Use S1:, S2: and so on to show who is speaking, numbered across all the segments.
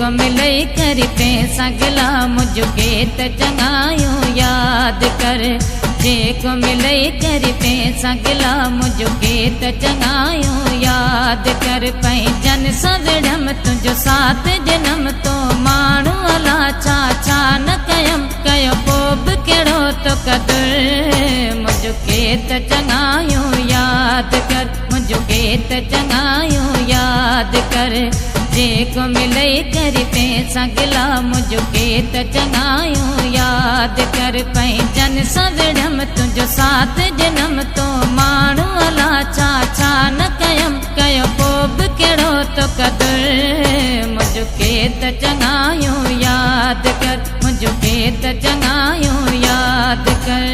S1: जेको मिले कर पैसा गिला मुझके त चंगायूं याद कर। जेको मिले कर पैसा गिला मुझके त चंगायूं याद कर। पंहिंजन सां विढ़म तुंहिंजो साथ जनम तो माण्हू अला छा छा न कयम कयो पोइ बि कहिड़ो तो कदुर। मुझके त चंगायूं याद कर, मुझके त चंगायूं याद कर। जेको मिले कर पैसा गिला मुझके त चंगायूं याद कर। पंहिंजन सां विढ़म तुंहिंजो साथ जनम तो माण्हू अला छा छा न कयम कयो पोइ बि कहिड़ो तो कदुर। मुझके त चंगायूं याद कर, मुझके त चंगायूं याद कर।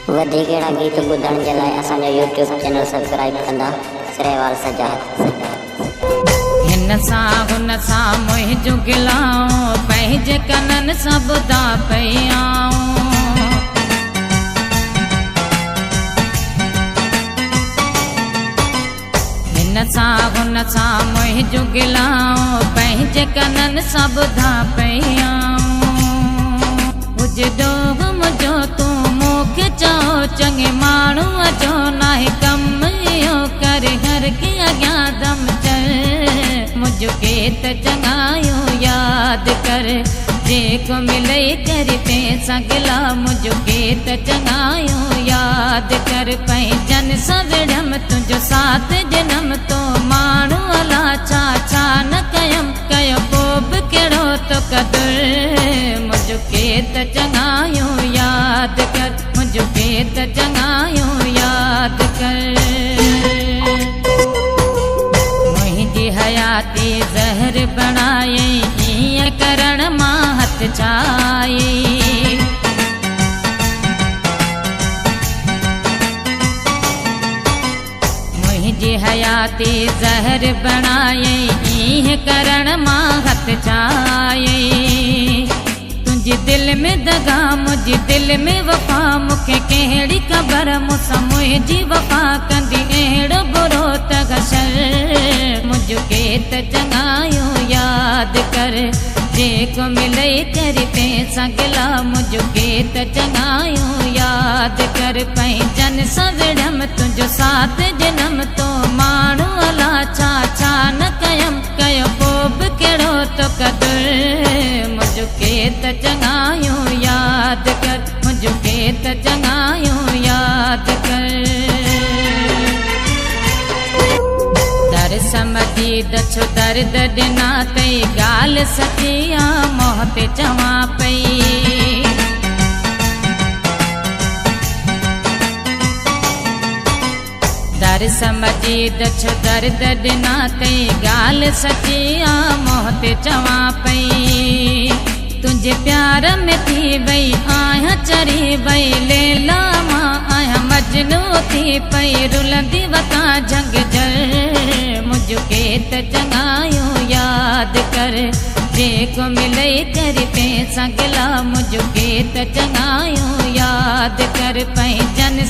S2: वधीक अहिड़ा गीत ॿुधण जे लाइ असांजो यूट्यूब चैनल सब्सक्राइब कंदा सरेवाल सजाद।
S1: हिन सां हुन सां मुंहिंजो गिलाऊं पंहिंजे कननि सां ॿुधा पई आऊं। हिन सां हुन सां मुंहिंजो गिलाऊं पंहिंजे कननि सां ॿुधा पई आऊं। हुजो मुंहिंजो तूं मूंखे चओ चङे माण्हूअ जो नाहे कम इहो करे हर के अॻियां दम चल। मुझके त चंगायूं याद कर। जेको मिले कर पैसा गिला मुझके त चंगायूं याद कर। पंहिंजन सां विढ़म तुंहिंजो साथ जनम तो माण्हू अला छा छा न कयम कयो पोइ बि कहिड़ो तो कदुर। मुझके त चंगायूं याद कर, मुझके त चंगायूं याद कर। मुंहिंजी हयाती ज़हर बणाए ईअं करण मां हथ छाए। मुंहिंजी हयाती ज़हर बणाए ईअं करण मां हथ छाए। तुंहिंजी दिल में दगा मुंहिंजी दिल में वफ़ा मूंखे कहिड़ी ख़बर मूंसां मुंहिंजी वफ़ा कंदी अहिड़ो बुरो त घसर। मुझके त चंगायूं याद कर। जेको मिले कर पैसा गिला मुझके त चंगायूं याद कर। पंहिंजन सां विढ़म तुंहिंजो साथ जनम तो माण्हू अला छा छा न कयम कयो पोइ बि कहिड़ो तो कदुर। मुझके त चंगायूं याद कर, मुझके त चंगायूं याद कर। दर समझी दछो दर्द ॾिना तई ॻाल्हि सची आ मोह ते चवां पई। दर समझी दछो दर्द ॾिना तई ॻाल्हि सची आ मोह ते चवां पई। तुंहिंजे प्यार में थी वई आहियां चरी वई लैला मां आहियां मजनू थी पई रुलंदी वतां झंग जर। मुझके त चंगायूं याद कर। जेको मिले कर पैसा गिला मुझके त चंगायूं याद कर। पंहिंजन